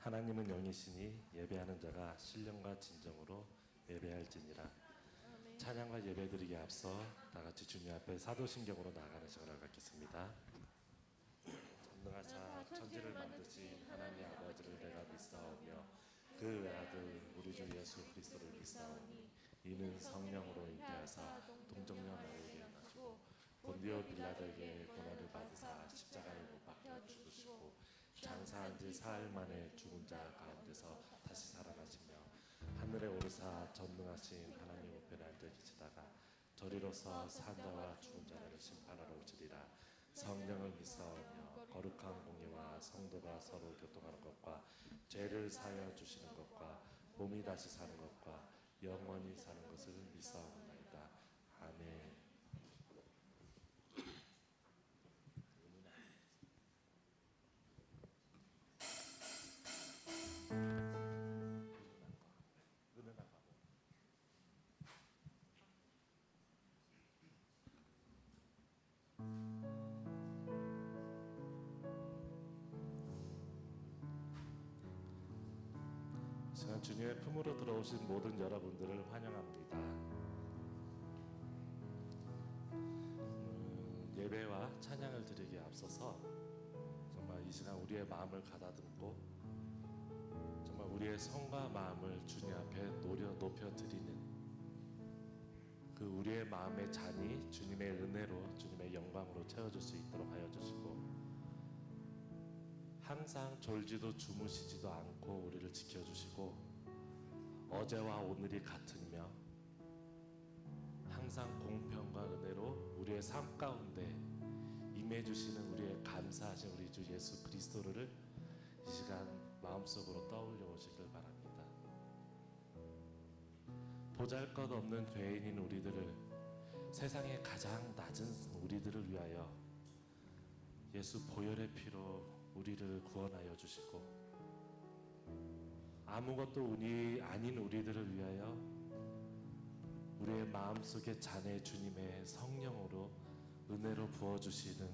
하나님은 영이시니 예배하는 자가 신령과 진정으로 예배할지니라. 찬양과 예배드리기에 앞서 다같이 주님 앞에 사도신경으로 나아가는 시간을 갖겠습니다. 전능하사 천지를 만드신 하나님 아버지를 내가 믿사오며 그 외아들 우리 주 예수 그리스도를 믿사오니 이는 성령으로 잉태하사 동정녀 마리아에게 나시고 본디오 빌라도에게 고난을 받으사 십자가에 못 박혀 죽으시고 장사한 지 사흘 만에 죽은 자 가운데서 다시 살아나시며 하늘에 오르사 전능하신 하나님 우편에 앉아 계시다가 저리로서 산자와 죽은 자를 심판하러 오시리라. 성령을 믿사오며 거룩한 공의와 성도가 서로 교통하는 것과 죄를 사하여 주시는 것과 몸이 다시 사는 것과 영원히 사는 것을 믿사옵나이다. 아멘. 시간 주님의 품으로 들어오신 모든 여러분들을 환영합니다. 예배와 찬양을 드리기에 앞서서 정말 이 시간 우리의 마음을 가다듬고 정말 우리의 성과 마음을 주님 앞에 높여드리는 그 우리의 마음의 잔이 주님의 은혜로 주님의 영광으로 채워줄 수 있도록 하여 주시고 항상 졸지도 주무시지도 않고 우리를 지켜주시고 어제와 오늘이 같으며 항상 공평과 은혜로 우리의 삶 가운데 임해주시는 우리의 감사하신 우리 주 예수 그리스도를 이 시간 마음속으로 떠올려 오시길 바랍니다. 보잘것없는 죄인인 우리들을 세상의 가장 낮은 우리들을 위하여 예수 보혈의 피로 우리를 구원하여 주시고 아무것도 아닌 우리들을 위하여 우리의 마음속에 잔해 주님의 성령으로 은혜로 부어주시는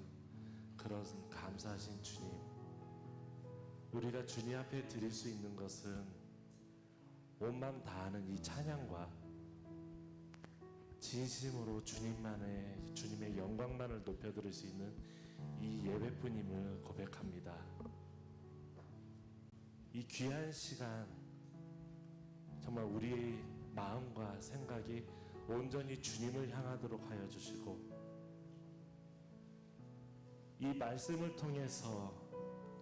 그런 감사하신 주님, 우리가 주님 앞에 드릴 수 있는 것은 온 마음 다하는 이 찬양과 진심으로 주님의 영광만을 높여드릴 수 있는 이 예배뿐임을 고백합니다. 이 귀한 시간 정말 우리의 마음과 생각이 온전히 주님을 향하도록 하여 주시고 이 말씀을 통해서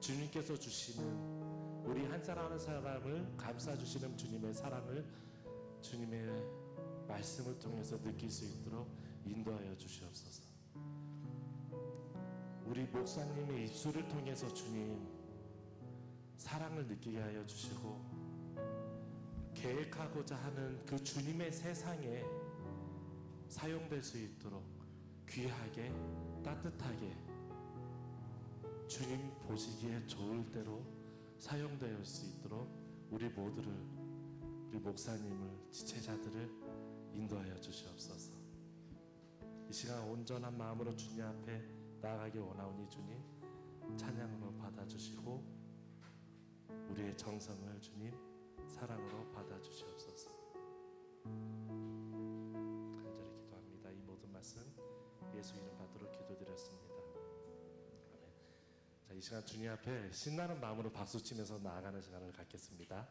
주님께서 주시는 우리 한 사람 한 사람을 감싸주시는 주님의 사랑을 주님의 말씀을 통해서 느낄 수 있도록 인도하여 주시옵소서. 우리 목사님의 입술을 통해서 주님 사랑을 느끼게 하여 주시고 계획하고자 하는 그 주님의 세상에 사용될 수 있도록 귀하게 따뜻하게 주님 보시기에 좋을 대로 사용될 수 있도록 우리 모두를 우리 목사님을 지체자들을 인도하여 주시옵소서. 이 시간 온전한 마음으로 주님 앞에 나아가길 원하오니 주님 찬양으로 받아주시고 우리의 정성을 주님 사랑으로 받아주시옵소서. 간절히 기도합니다. 이 모든 말씀 예수 이름 받도록 기도드렸습니다. 아멘. 자, 이 시간 주님 앞에 신나는 마음으로 박수치면서 나아가는 시간을 갖겠습니다.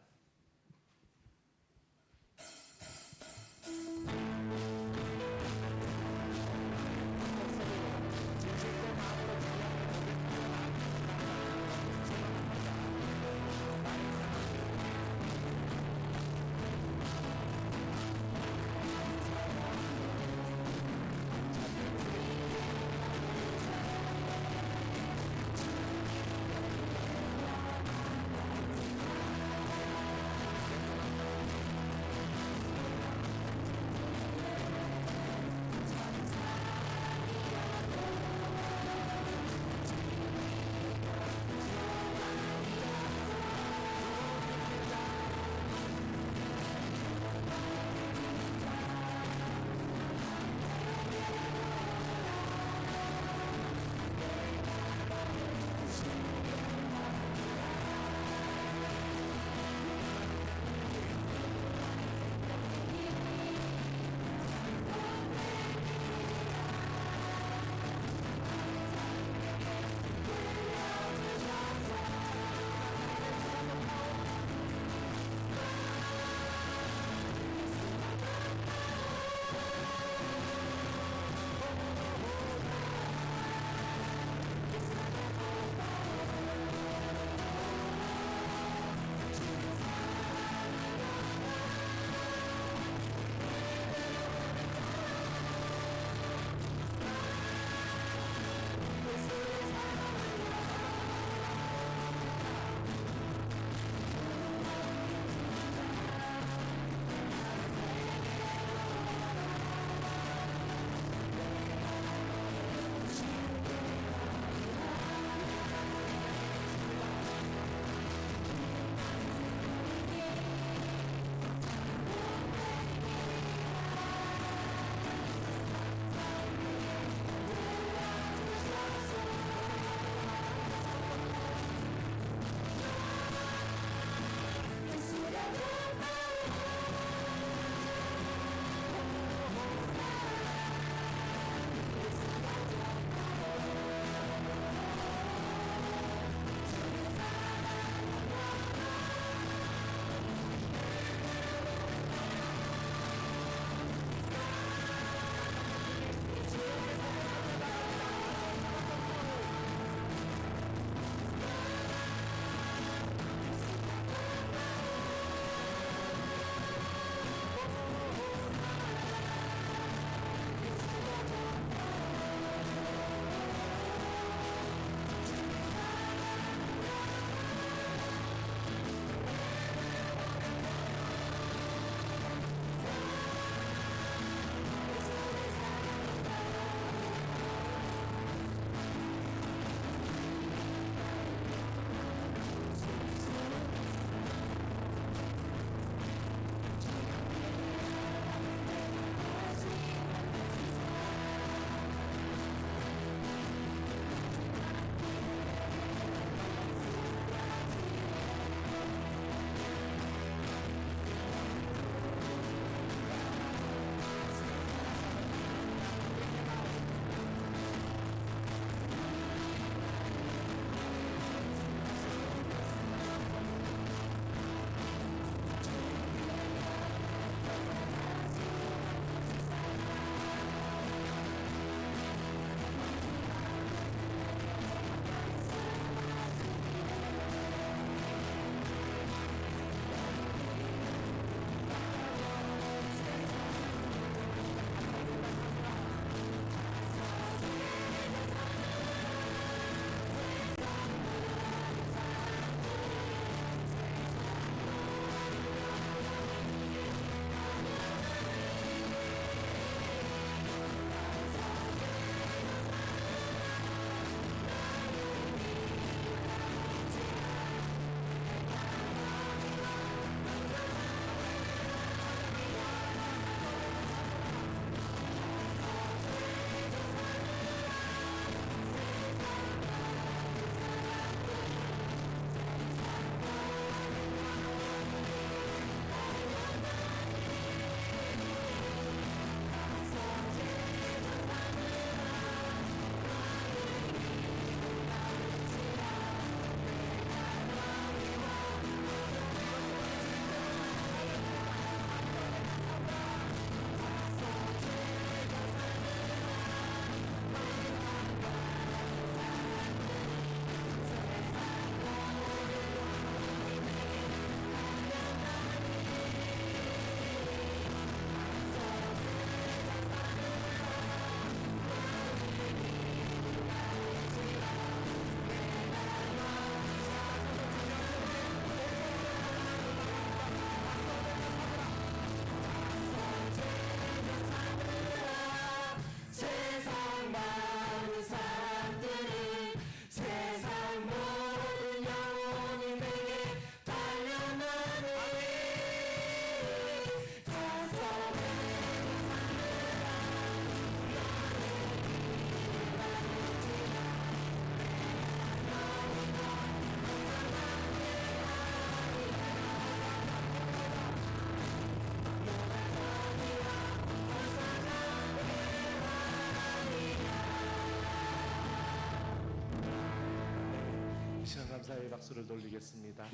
시간 감사의 박수를 돌리겠습니다.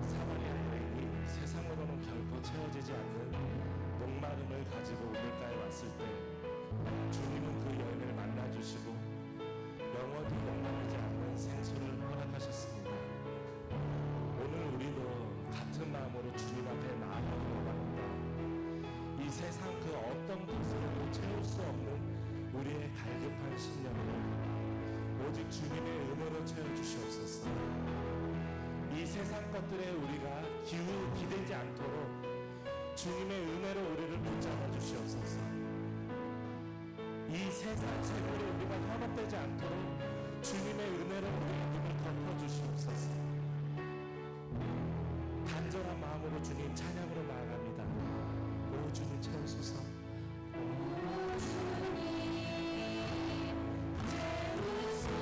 사마리아 여인이 세상으로는 결코 채워지지 않는 목마름을 가지고 우물가에 왔을 때 주님은 그 여인을 만나주시고 영원히 목마르지 않는 생수를 허락하셨습니다. 오늘 우리도 같은 마음으로 주님 앞에 나아가기를 원합니다. 이 세상 그 어떤 것으로도 채울 수 없는 우리의 갈급한 심령을 오직 주님의 은혜로 채워주시옵소서. 이 세상 것들에 우리가 기대지 않도록 주님의 은혜로 우리를 붙잡아 주시옵소서. 이 세상 세월에 우리가 현혹되지 않도록 주님의 은혜로 우리의 눈을 덮어 주시옵소서. 간절한 마음으로 주님 찬양으로 나아갑니다. 오 주님 채우소서. 오 주님 채워주소서.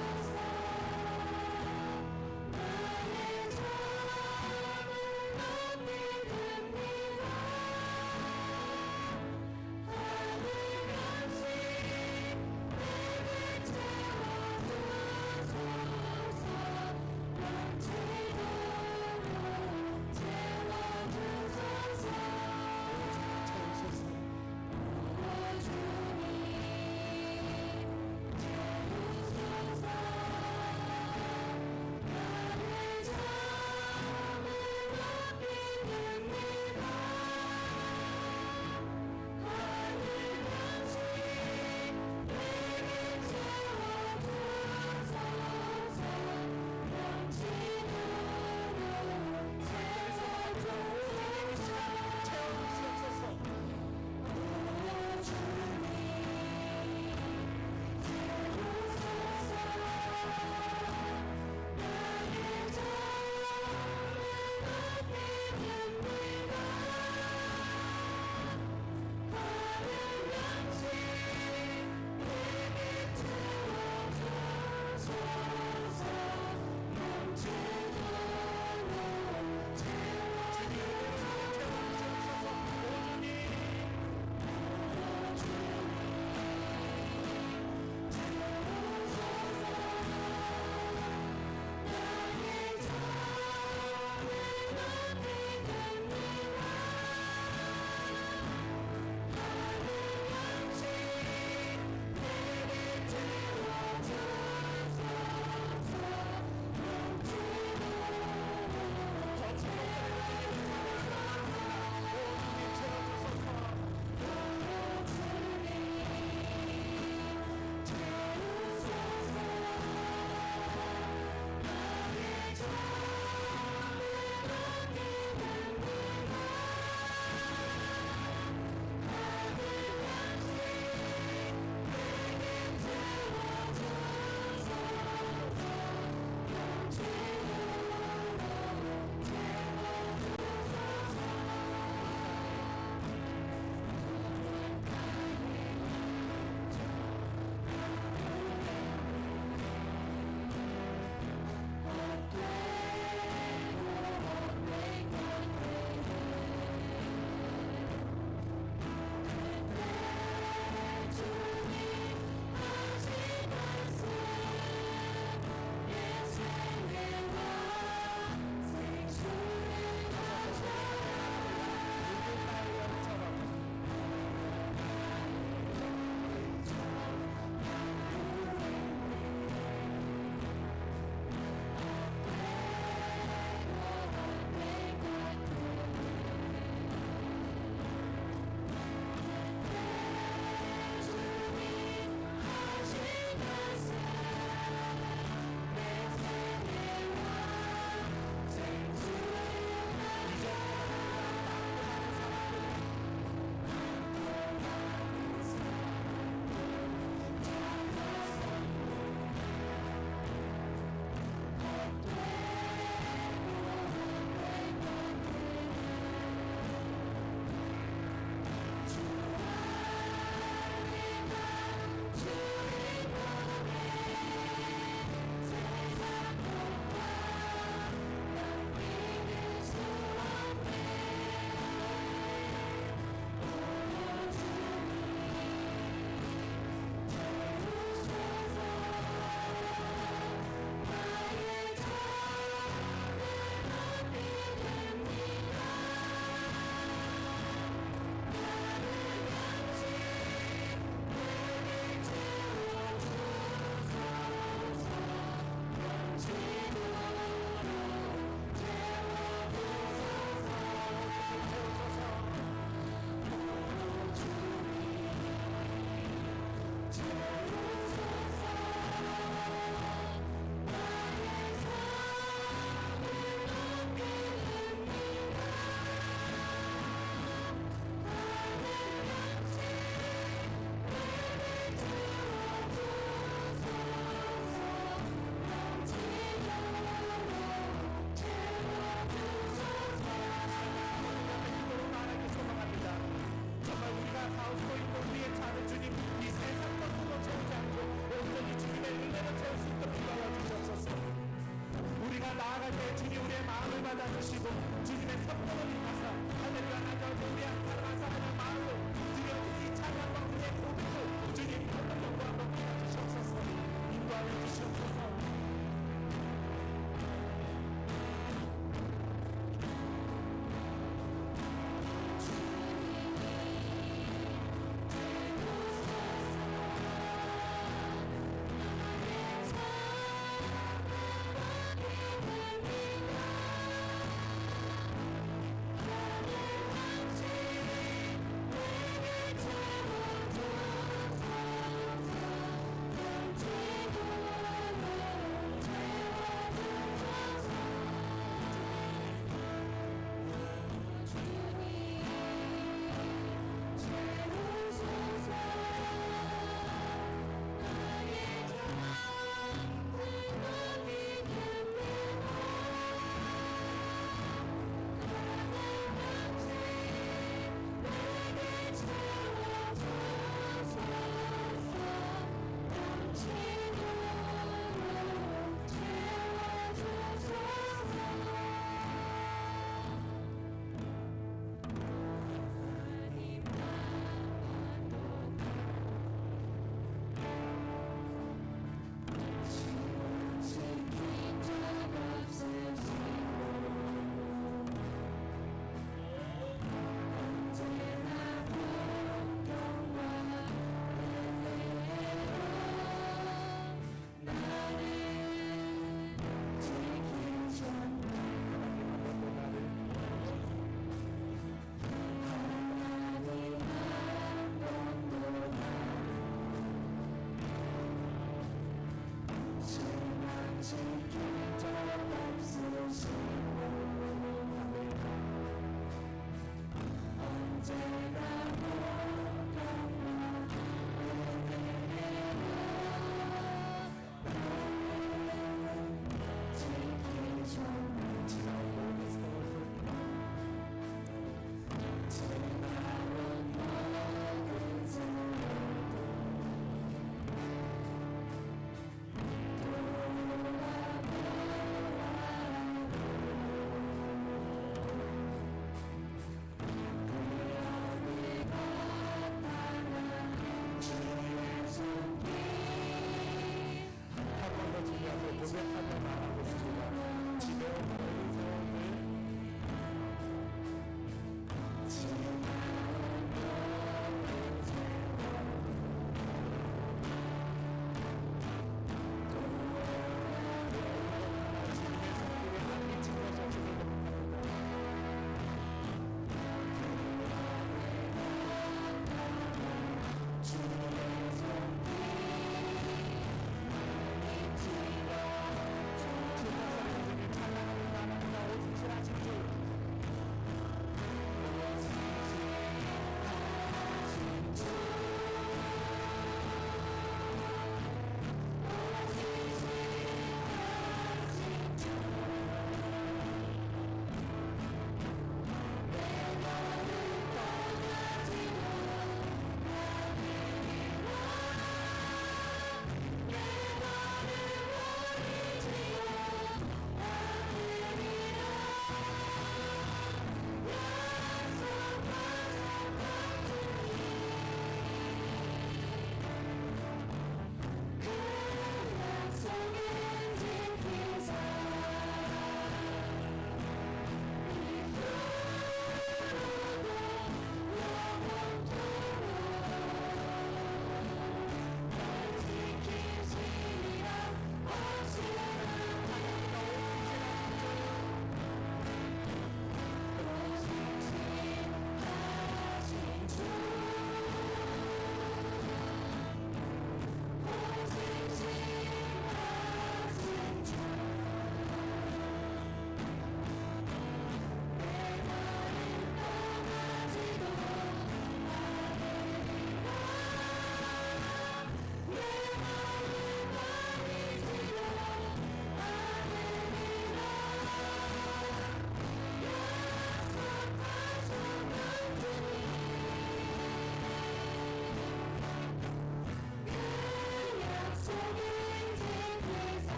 기도할 때 주님 우리의 마음을 받아주시고 주님의 성령을 입어서 할렐루야 하나님 우리 한 사람 한 사람의 마음을 주님 이 찬양과 우리의 고백을 주님 하나님 영광 높이 주시옵소서. 인도하여 주시옵소서.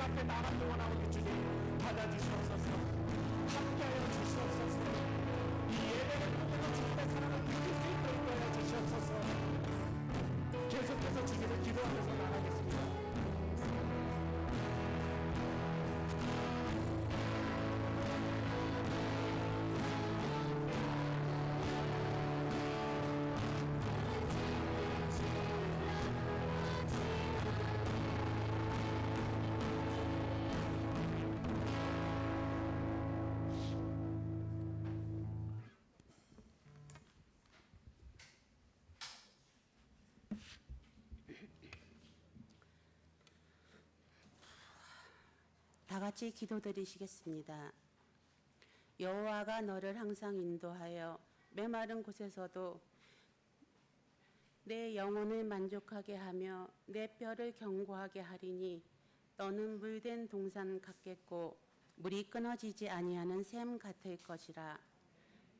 앞에 나가기 원하오니 주님 받아주시옵소서. 함께하여 주시옵소서. 이 예배를 통해서 주님의 사랑을 느낄 수 있도록 도와 주시옵소서. 계속해서 주님을 기도하면서 나가겠습니다. 다 같이 기도드리시겠습니다. 여호와가 너를 항상 인도하여 메마른 곳에서도 내 영혼을 만족하게 하며 내 뼈를 견고하게 하리니 너는 물된 동산 같겠고 물이 끊어지지 아니하는 샘 같을 것이라.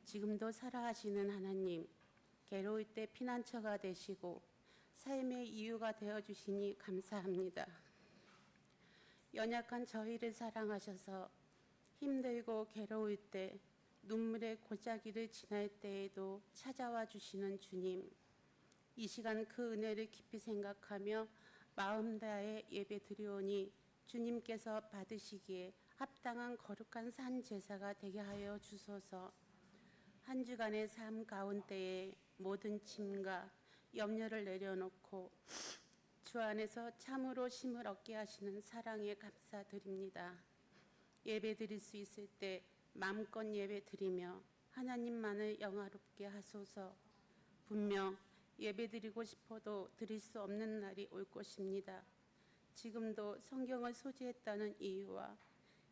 지금도 살아하시는 하나님, 괴로울 때 피난처가 되시고 삶의 이유가 되어주시니 감사합니다. 연약한 저희를 사랑하셔서 힘들고 괴로울 때 눈물의 골짜기를 지날 때에도 찾아와 주시는 주님, 이 시간 그 은혜를 깊이 생각하며 마음 다해 예배 드리오니 주님께서 받으시기에 합당한 거룩한 산 제사가 되게 하여 주소서. 한 주간의 삶 가운데에 모든 짐과 염려를 내려놓고 주 안에서 참으로 쉼을 얻게 하시는 사랑에 감사드립니다. 예배 드릴 수 있을 때 마음껏 예배 드리며 하나님만을 영화롭게 하소서. 분명 예배 드리고 싶어도 드릴 수 없는 날이 올 것입니다. 지금도 성경을 소지했다는 이유와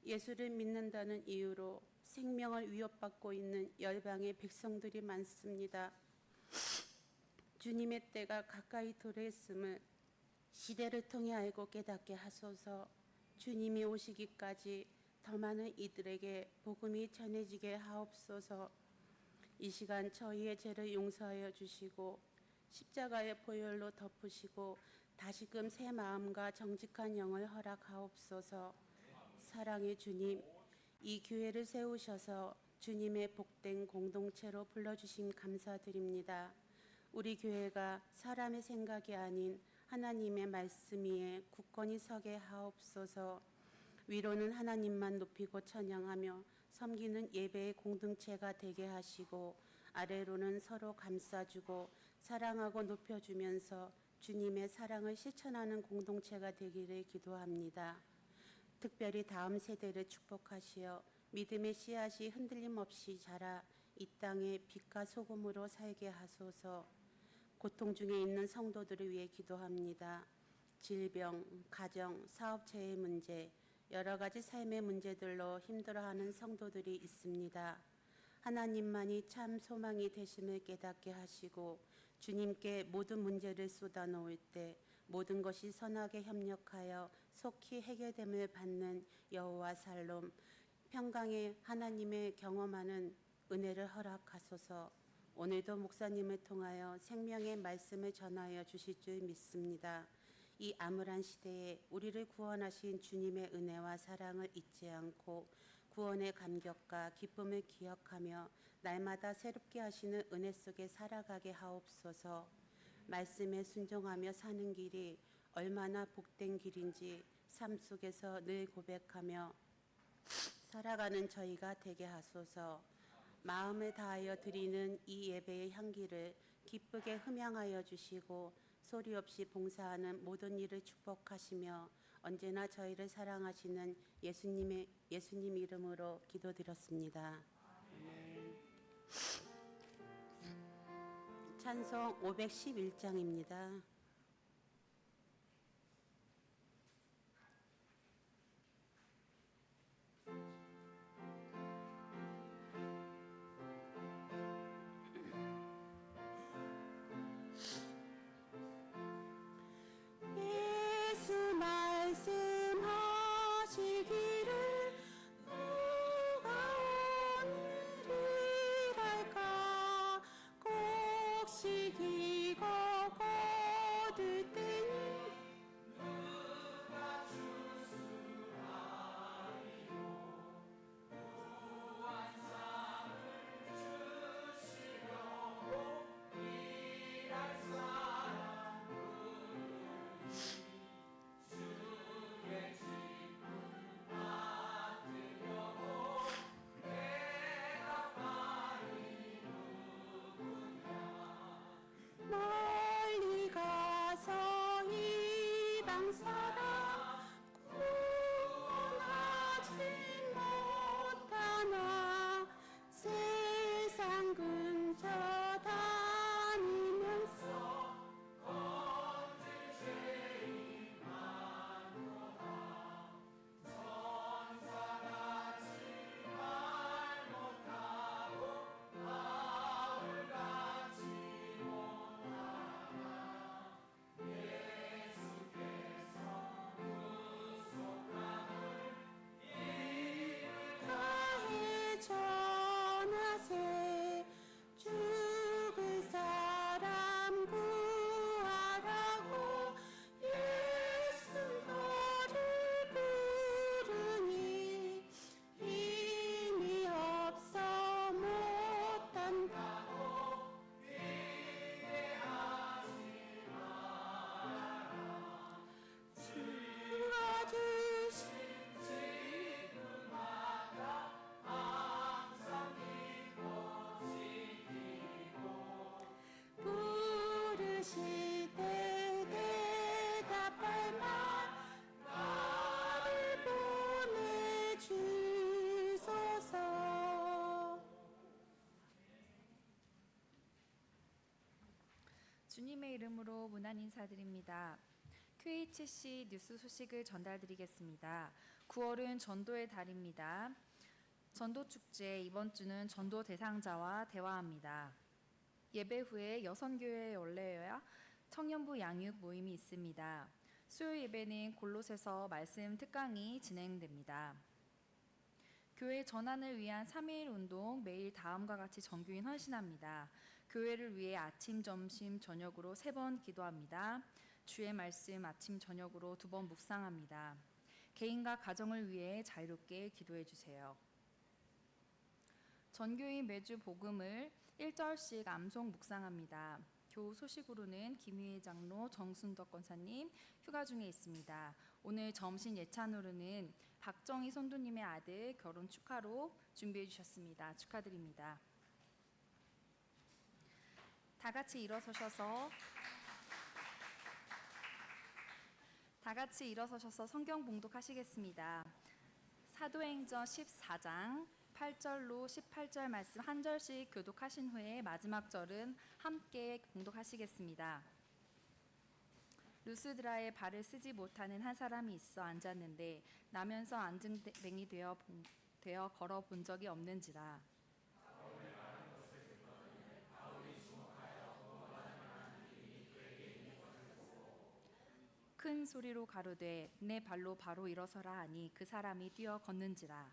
예수를 믿는다는 이유로 생명을 위협받고 있는 열방의 백성들이 많습니다. 주님의 때가 가까이 도래했음을 시대를 통해 알고 깨닫게 하소서. 주님이 오시기까지 더 많은 이들에게 복음이 전해지게 하옵소서. 이 시간 저희의 죄를 용서하여 주시고 십자가의 보혈로 덮으시고 다시금 새 마음과 정직한 영을 허락하옵소서. 사랑의 주님, 이 교회를 세우셔서 주님의 복된 공동체로 불러주심 감사드립니다. 우리 교회가 사람의 생각이 아닌 하나님의 말씀 위에 굳건히 서게 하옵소서. 위로는 하나님만 높이고 찬양하며 섬기는 예배의 공동체가 되게 하시고 아래로는 서로 감싸주고 사랑하고 높여주면서 주님의 사랑을 실천하는 공동체가 되기를 기도합니다. 특별히 다음 세대를 축복하시어 믿음의 씨앗이 흔들림 없이 자라 이 땅에 빛과 소금으로 살게 하소서. 고통 중에 있는 성도들을 위해 기도합니다. 질병, 가정, 사업체의 문제, 여러 가지 삶의 문제들로 힘들어하는 성도들이 있습니다. 하나님만이 참 소망이 되심을 깨닫게 하시고 주님께 모든 문제를 쏟아놓을 때 모든 것이 선하게 협력하여 속히 해결됨을 받는 여호와 살롬, 평강의 하나님의 경험하는 은혜를 허락하소서. 오늘도 목사님을 통하여 생명의 말씀을 전하여 주실 줄 믿습니다. 이 암울한 시대에 우리를 구원하신 주님의 은혜와 사랑을 잊지 않고 구원의 감격과 기쁨을 기억하며 날마다 새롭게 하시는 은혜 속에 살아가게 하옵소서. 말씀에 순종하며 사는 길이 얼마나 복된 길인지 삶 속에서 늘 고백하며 살아가는 저희가 되게 하소서. 마음을 다하여 드리는 이 예배의 향기를 기쁘게 흠양하여 주시고 소리 없이 봉사하는 모든 일을 축복하시며 언제나 저희를 사랑하시는 예수님 이름으로 기도드렸습니다. 찬송 511장입니다. 예수 말씀하시기를 누가 오늘이랄까 꼭 시기고 거들 땐 멀리 가서 이방 사람 구원하지 못하나 세상 근처 다니면서 가해 전하세 죽을 사람 구하라고 예수 너를 부르니 힘이 없어 못한다고 주가 주신 부르시되 대답할 만 나를 보내주소서. 주님의 이름으로 문안 인사드립니다. QHC 뉴스 소식을 전달드리겠습니다. 9월은 전도의 달입니다. 전도축제 이번 주는 전도 대상자와 대화합니다. 예배 후에 여선교회에 올레어야 청년부 양육 모임이 있습니다. 수요 예배는 골로새서 말씀 특강이 진행됩니다. 교회 전환을 위한 3.1 운동 매일 다음과 같이 정규인 헌신합니다. 교회를 위해 아침, 점심, 저녁으로 3번 기도합니다. 주의 말씀 아침, 저녁으로 2번 묵상합니다. 개인과 가정을 위해 자유롭게 기도해 주세요. 전교인 매주 복음을 1절씩 암송 묵상합니다. 교우 소식으로는 김희애 장로, 정순덕 권사님 휴가 중에 있습니다. 오늘 점심 예찬으로는 박정희 선도님의 아들 결혼 축하로 준비해 주셨습니다. 축하드립니다. 다 같이 일어서셔서 성경 봉독하시겠습니다. 사도행전 14장 8절로 18절 말씀 한 절씩 교독하신 후에 마지막 절은 함께 봉독하시겠습니다. 루스드라에 발을 쓰지 못하는 한 사람이 있어 앉았는데 나면서 안증뱅이 되어 걸어 본 적이 없는지라. 큰 소리로 가로되 내 발로 바로 일어서라 하니 그 사람이 뛰어 걷는지라.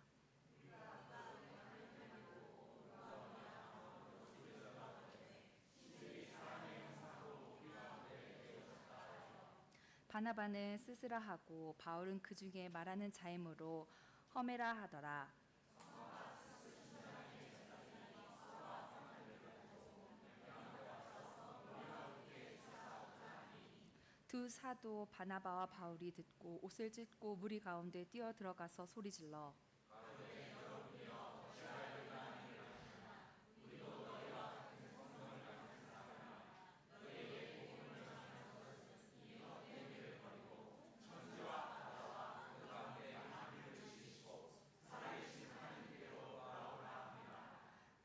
바나바는 스스라 하고 바울은 그 중에 말하는 자이므로 허메라 하더라. 두 사도 바나바와 바울이 듣고 옷을 찢고 무리 가운데 뛰어 들어가서 소리질러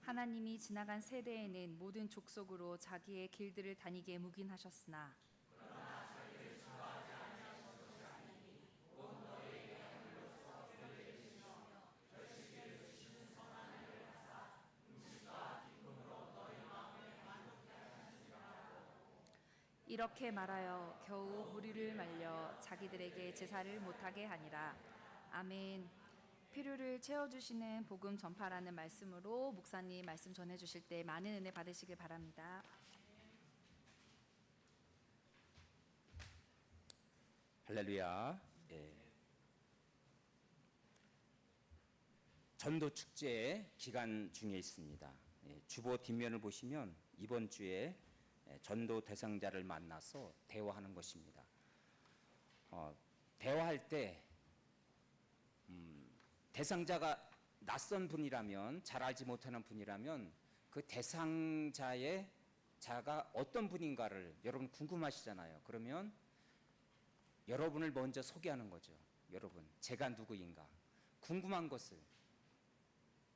하나님이 지나간 세대에는 모든 족속으로 자기의 길들을 다니게 묵인하셨으나 이렇게 말하여 겨우 무리를 말려 자기들에게 제사를 못하게 하니라. 아멘. 필요를 채워주시는 복음 전파라는 말씀으로 목사님 말씀 전해주실 때 많은 은혜 받으시길 바랍니다. 할렐루야. 전도 축제 기간 중에 있습니다. 주보 뒷면을 보시면 이번 주에 전도 대상자를 만나서 대화하는 것입니다. 대화할 때 대상자가 낯선 분이라면, 잘 알지 못하는 분이라면 그 대상자의 자가 어떤 분인가를 여러분 궁금하시잖아요. 그러면 여러분을 먼저 소개하는 거죠. 여러분, 제가 누구인가? 궁금한 것을,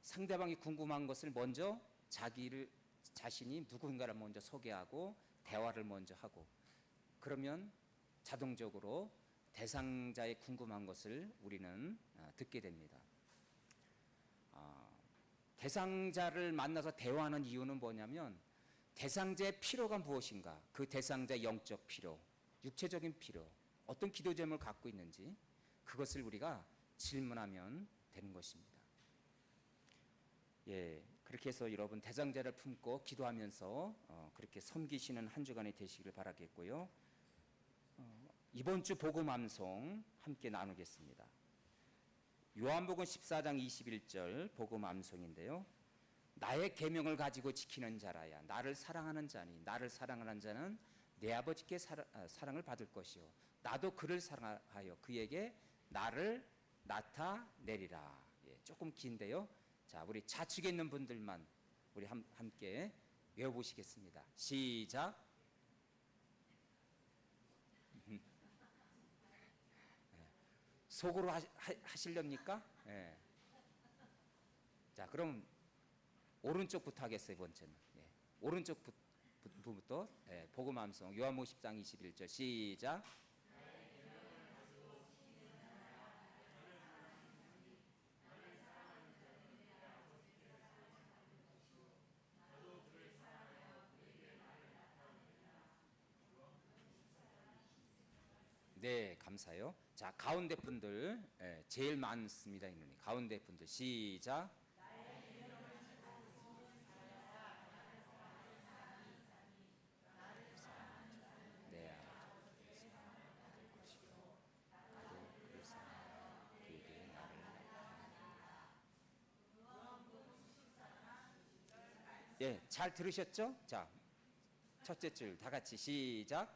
상대방이 궁금한 것을 먼저 자신이 누구인가를 먼저 소개하고 대화를 먼저 하고, 그러면 자동적으로 대상자의 궁금한 것을 우리는 듣게 됩니다. 대상자를 만나서 대화하는 이유는 뭐냐면, 대상자의 필요가 무엇인가, 그 대상자의 영적 필요, 육체적인 필요, 어떤 기도 제목을 갖고 있는지, 그것을 우리가 질문하면 되는 것입니다. 그렇게 해서 여러분 대상자를 품고 기도하면서 그렇게 섬기시는 한 주간이 되시길 바라겠고요. 이번 주 복음 암송 함께 나누겠습니다. 요한복음 14장 21절 복음 암송인데요. 나의 계명을 가지고 지키는 자라야 나를 사랑하는 자니, 나를 사랑하는 자는 내 아버지께 사랑을 받을 것이요 나도 그를 사랑하여 그에게 나를 나타내리라. 조금 긴데요. 자, 우리 좌측에 있는 분들만 우리 함께 외워보시겠습니다. 시작. 속으로 하시렵니까? 자, 그럼 오른쪽부터 하겠어요. 이번째는 오른쪽 부분부터 복음 암송 요한복음 10장 21절 시작. 네, 감사해요. 자, 가운데 분들 제일 많습니다. 인원이 가운데 분들 시작. 네, 잘 들으셨죠? 자, 첫째 줄 다 같이 시작.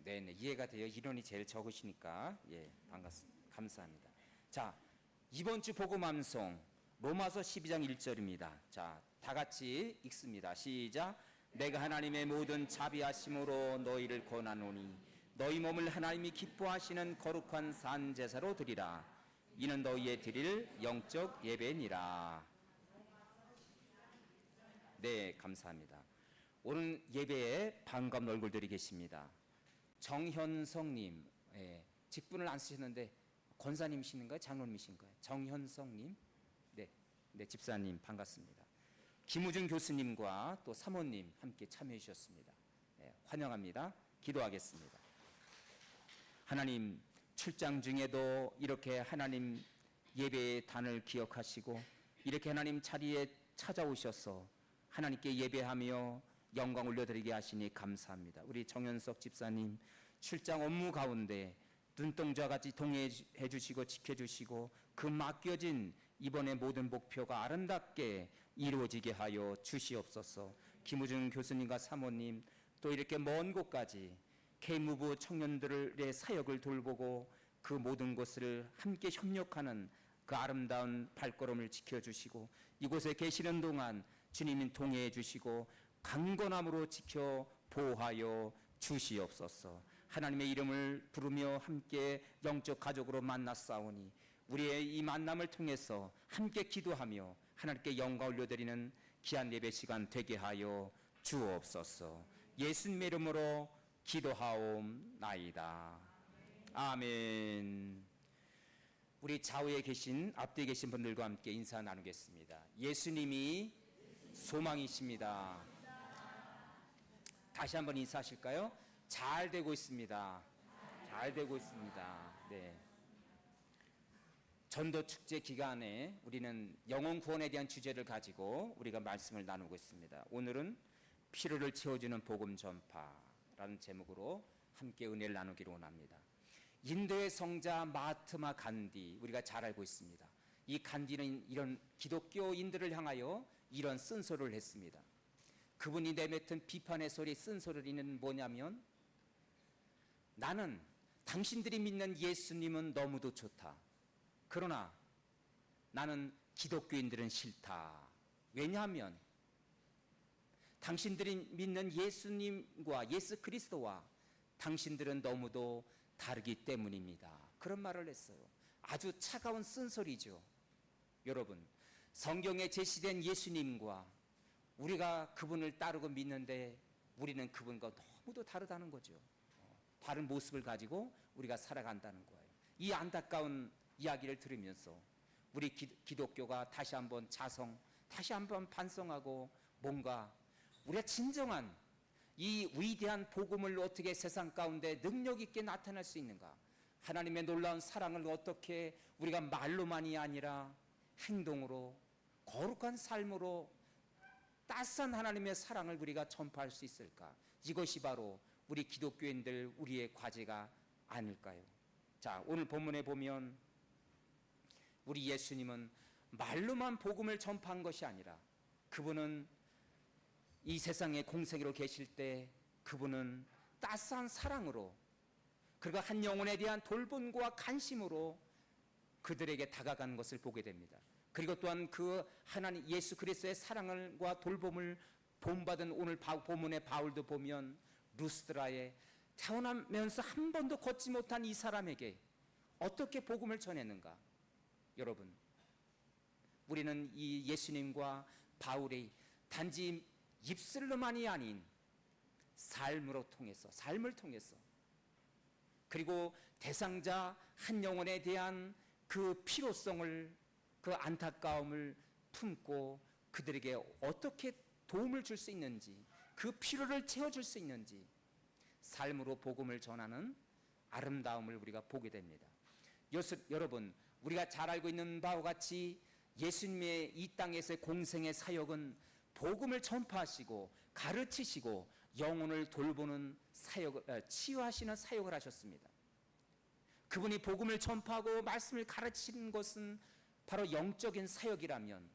네, 이해가 돼요. 인원이 제일 적으시니까 감사합니다. 자, 이번 주 복음 암송 로마서 12장 1절입니다. 자, 다 같이 읽습니다. 시작. 내가 하나님의 모든 자비하심으로 너희를 권하노니 너희 몸을 하나님이 기뻐하시는 거룩한 산 제사로 드리라. 이는 너희의 드릴 영적 예배니라. 네, 감사합니다. 오늘 예배에 반가운 얼굴들이 계십니다. 정현성님, 직분을 안 쓰셨는데 권사님이신가요? 장로님이신가요? 정현성님, 네, 집사님 반갑습니다. 김우준 교수님과 또 사모님 함께 참여해 주셨습니다. 환영합니다. 기도하겠습니다. 하나님, 출장 중에도 이렇게 하나님 예배의 단을 기억하시고 이렇게 하나님 자리에 찾아오셔서 하나님께 예배하며 영광 올려드리게 하시니 감사합니다. 우리 정현석 집사님 출장 업무 가운데 눈동자와 같이 동행해 주시고 지켜주시고 그 맡겨진 이번의 모든 목표가 아름답게 이루어지게 하여 주시옵소서. 김우중 교수님과 사모님 또 이렇게 먼 곳까지 K무브 청년들의 사역을 돌보고 그 모든 것을 함께 협력하는 그 아름다운 발걸음을 지켜주시고 이곳에 계시는 동안 주님이 동행해 주시고 강건함으로 지켜 보호하여 주시옵소서. 하나님의 이름을 부르며 함께 영적 가족으로 만났사오니 우리의 이 만남을 통해서 함께 기도하며 하나님께 영광 올려드리는 귀한 예배 시간 되게 하여 주옵소서. 예수님의 이름으로 기도하옵나이다. 아멘. 우리 좌우에 계신 앞뒤에 계신 분들과 함께 인사 나누겠습니다. 예수님이 소망이십니다. 다시 한번 인사하실까요? 잘 되고 있습니다. 잘 되고 있습니다. 네. 전도 축제 기간에 우리는 영혼 구원에 대한 주제를 가지고 우리가 말씀을 나누고 있습니다. 오늘은 피로를 채워주는 복음 전파라는 제목으로 함께 은혜를 나누기를 원합니다. 인도의 성자 마하트마 간디, 우리가 잘 알고 있습니다. 이 간디는 이런 기독교인들을 향하여 이런 쓴소리를 했습니다. 그분이 내뱉은 비판의 소리, 쓴소리는 뭐냐면, 나는 당신들이 믿는 예수님은 너무도 좋다. 그러나 나는 기독교인들은 싫다. 왜냐하면 당신들이 믿는 예수님과 예수 그리스도와 당신들은 너무도 다르기 때문입니다. 그런 말을 했어요. 아주 차가운 쓴소리죠. 여러분, 성경에 제시된 예수님과 우리가 그분을 따르고 믿는데 우리는 그분과 너무도 다르다는 거죠. 다른 모습을 가지고 우리가 살아간다는 거예요. 이 안타까운 이야기를 들으면서 우리 기독교가 다시 한번 다시 한번 반성하고 뭔가 우리가 진정한 이 위대한 복음을 어떻게 세상 가운데 능력 있게 나타낼 수 있는가? 하나님의 놀라운 사랑을 어떻게 우리가 말로만이 아니라 행동으로, 거룩한 삶으로 따스한 하나님의 사랑을 우리가 전파할 수 있을까? 이것이 바로 우리 기독교인들 우리의 과제가 아닐까요? 자, 오늘 본문에 보면 우리 예수님은 말로만 복음을 전파한 것이 아니라 그분은 이 세상에 공생애로 계실 때 그분은 따스한 사랑으로, 그리고 한 영혼에 대한 돌봄과 관심으로 그들에게 다가가는 것을 보게 됩니다. 그리고 또한 그 하나님 예수 그리스도의 사랑과 돌봄을 본받은 오늘 본문의 바울도 보면 루스드라에 태어나면서 한 번도 걷지 못한 이 사람에게 어떻게 복음을 전했는가? 여러분, 우리는 이 예수님과 바울의 단지 입술로만이 아닌 삶을 통해서 그리고 대상자 한 영혼에 대한 그 필요성을, 그 안타까움을 품고 그들에게 어떻게 도움을 줄 수 있는지, 그 필요를 채워줄 수 있는지 삶으로 복음을 전하는 아름다움을 우리가 보게 됩니다. 여러분, 우리가 잘 알고 있는 바와 같이 예수님의 이 땅에서의 공생의 사역은 복음을 전파하시고 가르치시고 영혼을 돌보는 치유하시는 사역을 하셨습니다. 그분이 복음을 전파하고 말씀을 가르치는 것은 바로 영적인 사역이라면,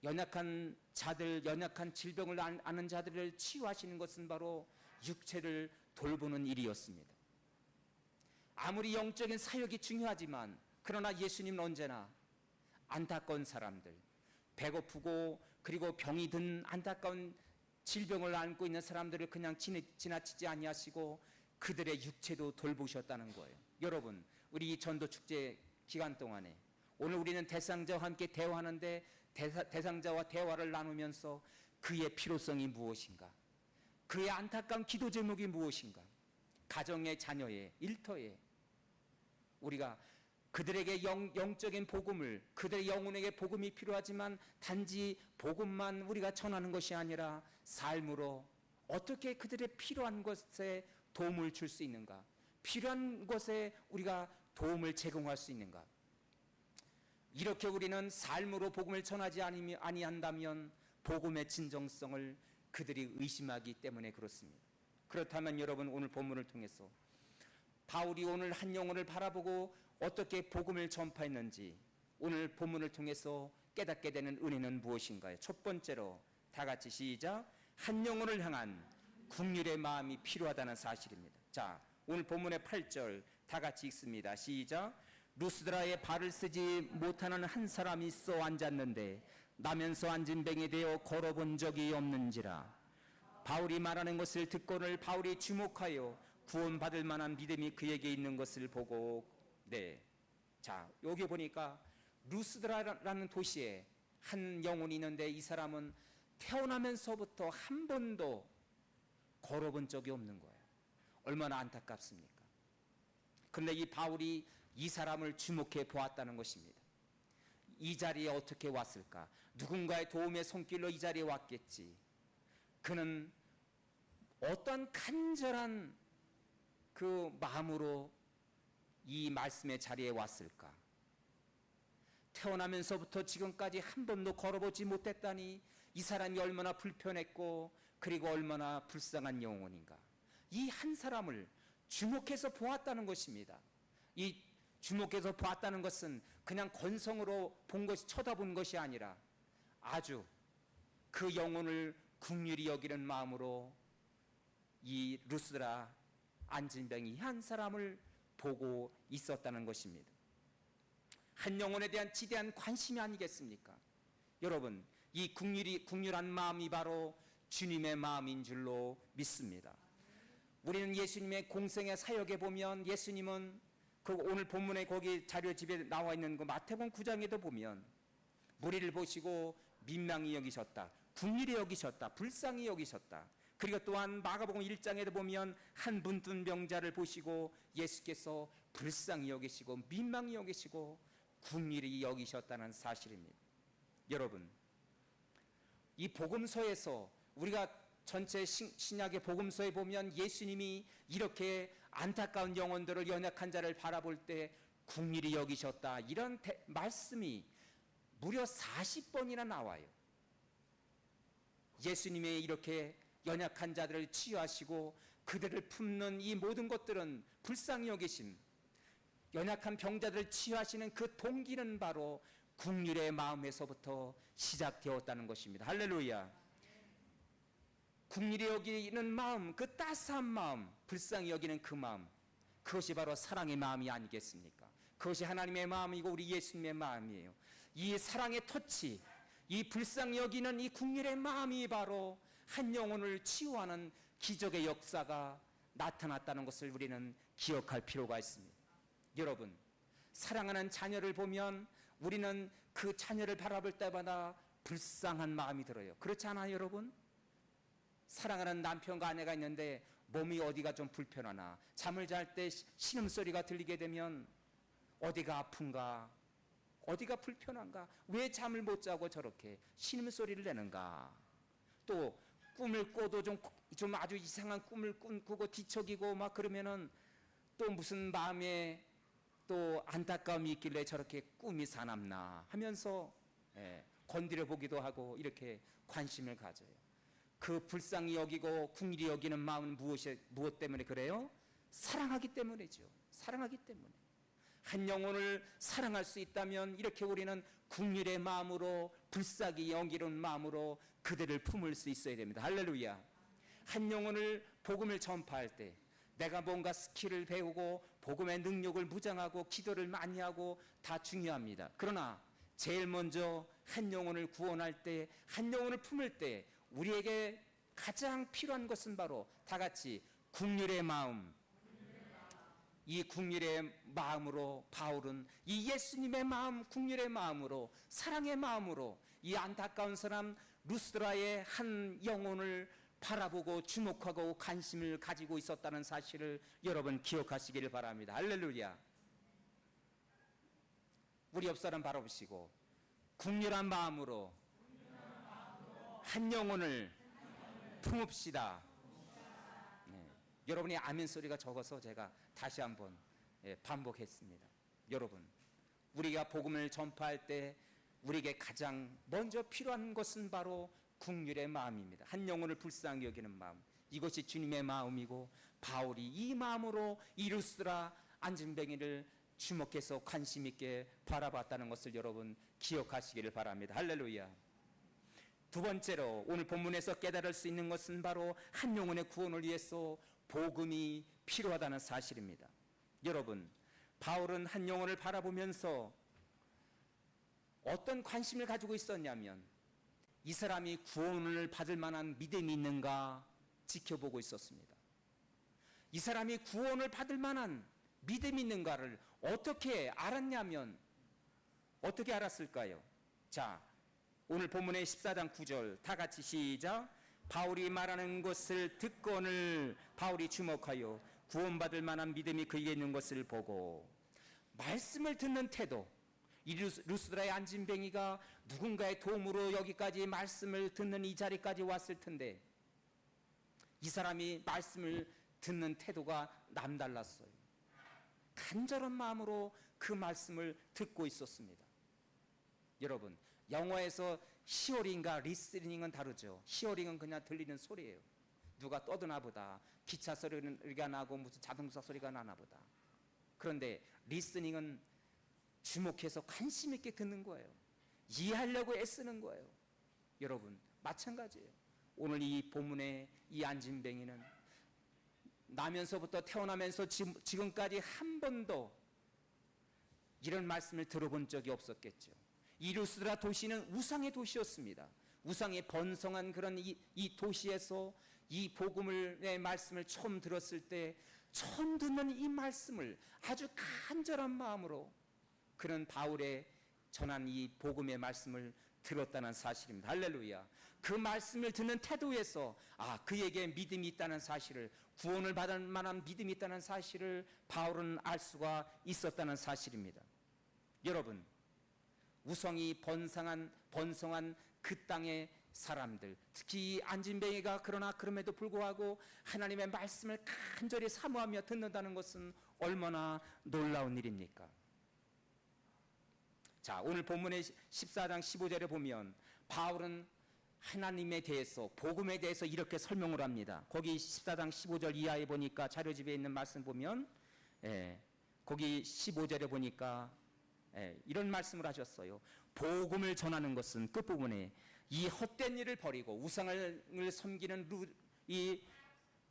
연약한 자들, 연약한 질병을 앓는 자들을 치유하시는 것은 바로 육체를 돌보는 일이었습니다. 아무리 영적인 사역이 중요하지만 그러나 예수님은 언제나 안타까운 사람들, 배고프고 그리고 병이 든 안타까운 질병을 앓고 있는 사람들을 그냥 지나치지 아니하시고 그들의 육체도 돌보셨다는 거예요. 여러분, 우리 전도 축제 기간 동안에 오늘 우리는 대상자와 함께 대화하는데 대상자와 대화를 나누면서 그의 필요성이 무엇인가? 그의 안타까운 기도 제목이 무엇인가? 가정의 자녀의 일터에 우리가 그들에게 영적인 복음을, 그들의 영혼에게 복음이 필요하지만 단지 복음만 우리가 전하는 것이 아니라 삶으로 어떻게 그들의 필요한 것에 도움을 줄 수 있는가? 필요한 것에 우리가 도움을 제공할 수 있는가? 이렇게 우리는 삶으로 복음을 전하지 아니한다면 복음의 진정성을 그들이 의심하기 때문에 그렇습니다. 그렇다면 여러분, 오늘 본문을 통해서 바울이 오늘 한 영혼을 바라보고 어떻게 복음을 전파했는지 오늘 본문을 통해서 깨닫게 되는 은혜는 무엇인가요? 첫 번째로 다 같이 시작. 한 영혼을 향한 긍휼의 마음이 필요하다는 사실입니다. 자, 오늘 본문의 8절 다 같이 읽습니다. 시작. 루스드라에 발을 쓰지 못하는 한 사람이 있어 앉았는데 나면서 앉은 뱅이 되어 걸어본 적이 없는지라. 바울이 말하는 것을 듣고는 바울이 주목하여 구원받을 만한 믿음이 그에게 있는 것을 보고, 자, 여기 보니까 루스드라라는 도시에 한 영혼이 있는데 이 사람은 태어나면서부터 한 번도 걸어본 적이 없는 거예요. 얼마나 안타깝습니까? 그런데 이 바울이 이 사람을 주목해 보았다는 것입니다. 이 자리에 어떻게 왔을까? 누군가의 도움의 손길로 이 자리에 왔겠지. 그는 어떤 간절한 그 마음으로 이 말씀의 자리에 왔을까? 태어나면서부터 지금까지 한 번도 걸어보지 못했다니 이 사람이 얼마나 불편했고 그리고 얼마나 불쌍한 영혼인가. 이 한 사람을 주목해서 보았다는 것입니다. 이 주목해서 보았다는 것은 그냥 건성으로 본 것이, 쳐다본 것이 아니라 아주 그 영혼을 긍휼히 여기는 마음으로 이 루스드라 안진병이 한 사람을 보고 있었다는 것입니다. 한 영혼에 대한 지대한 관심이 아니겠습니까? 여러분, 이 긍휼한 마음이 바로 주님의 마음인 줄로 믿습니다. 우리는 예수님의 공생의 사역에 보면 예수님은 그 오늘 본문에 거기 자료집에 나와 있는 그 마태복음 9장에도 보면 무리를 보시고 민망히 여기셨다, 긍휼히 여기셨다, 불쌍히 여기셨다. 그리고 또한 마가복음 1장에도 보면 한 문둥 병자를 보시고 예수께서 불쌍히 여기시고 민망히 여기시고 긍휼히 여기셨다는 사실입니다. 여러분, 이 복음서에서 우리가 전체 신약의 복음서에 보면 예수님이 이렇게 안타까운 영혼들을, 연약한 자를 바라볼 때 긍휼히 여기셨다, 이런 말씀이 무려 40번이나 나와요. 예수님의 이렇게 연약한 자들을 치유하시고 그들을 품는 이 모든 것들은 불쌍히 여기심, 연약한 병자들을 치유하시는 그 동기는 바로 긍휼의 마음에서부터 시작되었다는 것입니다. 할렐루야. 긍휼히 여기는 마음, 그 따스한 마음, 불쌍히 여기는 그 마음, 그것이 바로 사랑의 마음이 아니겠습니까? 그것이 하나님의 마음이고 우리 예수님의 마음이에요. 이 사랑의 터치, 이 불쌍히 여기는 이 긍휼의 마음이 바로 한 영혼을 치유하는 기적의 역사가 나타났다는 것을 우리는 기억할 필요가 있습니다. 여러분, 사랑하는 자녀를 보면 우리는 그 자녀를 바라볼 때마다 불쌍한 마음이 들어요. 그렇지 않아요, 여러분? 사랑하는 남편과 아내가 있는데 몸이 어디가 좀 불편하나, 잠을 잘 때 신음소리가 들리게 되면 어디가 아픈가, 어디가 불편한가, 왜 잠을 못 자고 저렇게 신음소리를 내는가. 또 꿈을 꿔도 좀 아주 이상한 꿈을 꾸고 뒤척이고 막 그러면은 또 무슨 마음에 또 안타까움이 있길래 저렇게 꿈이 사납나 하면서 건드려 보기도 하고 이렇게 관심을 가져요. 그 불쌍히 여기고 긍휼히 여기는 마음은 무엇 때문에 그래요? 사랑하기 때문이죠. 사랑하기 때문에. 한 영혼을 사랑할 수 있다면 이렇게 우리는 긍휼의 마음으로, 불쌍히 여기는 마음으로 그들을 품을 수 있어야 됩니다. 할렐루야. 한 영혼을 복음을 전파할 때 내가 뭔가 스킬을 배우고 복음의 능력을 무장하고 기도를 많이 하고 다 중요합니다. 그러나 제일 먼저 한 영혼을 구원할 때, 한 영혼을 품을 때 우리에게 가장 필요한 것은 바로 다 같이 긍휼의 마음. 이 긍휼의 마음으로 바울은 이 예수님의 마음, 긍휼의 마음으로, 사랑의 마음으로 이 안타까운 사람 루스드라의 한 영혼을 바라보고 주목하고 관심을 가지고 있었다는 사실을 여러분 기억하시기를 바랍니다. 할렐루야. 우리 옆 사람 바라보시고 긍휼한 마음으로 한 영혼을 품읍시다. 여러분이 아멘 소리가 적어서 제가 다시 한번 반복했습니다. 여러분, 우리가 복음을 전파할 때 우리에게 가장 먼저 필요한 것은 바로 긍휼의 마음입니다. 한 영혼을 불쌍히 여기는 마음, 이것이 주님의 마음이고 바울이 이 마음으로 이 루스드라 안진뱅이를 주목해서 관심 있게 바라봤다는 것을 여러분 기억하시기를 바랍니다. 할렐루야. 두 번째로 오늘 본문에서 깨달을 수 있는 것은 바로 한 영혼의 구원을 위해서 복음이 필요하다는 사실입니다. 여러분, 바울은 한 영혼을 바라보면서 어떤 관심을 가지고 있었냐면 이 사람이 구원을 받을 만한 믿음이 있는가 지켜보고 있었습니다. 이 사람이 구원을 받을 만한 믿음이 있는가를 어떻게 알았냐면 어떻게 알았을까요? 자, 오늘 본문의 14장 9절 다 같이 시작. 바울이 말하는 것을 듣고는 바울이 주목하여 구원받을 만한 믿음이 그에게 있는 것을 보고, 말씀을 듣는 태도. 이 루스드라의 안진뱅이가 누군가의 도움으로 여기까지 말씀을 듣는 이 자리까지 왔을 텐데 이 사람이 말씀을 듣는 태도가 남달랐어요. 간절한 마음으로 그 말씀을 듣고 있었습니다. 여러분, 영어에서 히어링과 리스닝은 다르죠. 히어링은 그냥 들리는 소리예요. 누가 떠드나 보다, 기차 소리가 나고 무슨 자동차 소리가 나나 보다. 그런데 리스닝은 주목해서 관심 있게 듣는 거예요. 이해하려고 애쓰는 거예요. 여러분, 마찬가지예요. 오늘 이 본문의 이 안진뱅이는 나면서부터 태어나면서 지금까지 한 번도 이런 말씀을 들어본 적이 없었겠죠. 이 루스드라 도시는 우상의 도시였습니다. 우상의 번성한 그런 이 도시에서 이 복음의 말씀을 처음 들었을 때 처음 듣는 이 말씀을 아주 간절한 마음으로 그런 바울의 전한 이 복음의 말씀을 들었다는 사실입니다. 할렐루야. 그 말씀을 듣는 태도에서 그에게 믿음이 있다는 사실을, 구원을 받을 만한 믿음이 있다는 사실을 바울은 알 수가 있었다는 사실입니다. 여러분, 우상이 번성한 그 땅의 사람들, 특히 이 안진뱅이가 그럼에도 불구하고 하나님의 말씀을 간절히 사모하며 듣는다는 것은 얼마나 놀라운 일입니까? 자, 오늘 본문의 14장 15절에 보면 바울은 하나님에 대해서, 복음에 대해서 이렇게 설명을 합니다. 거기 14장 15절 이하에 보니까 자료집에 있는 말씀 보면 거기 15절에 보니까 이런 말씀을 하셨어요. 복음을 전하는 것은 끝부분에 이 헛된 일을 버리고 우상을 섬기는 이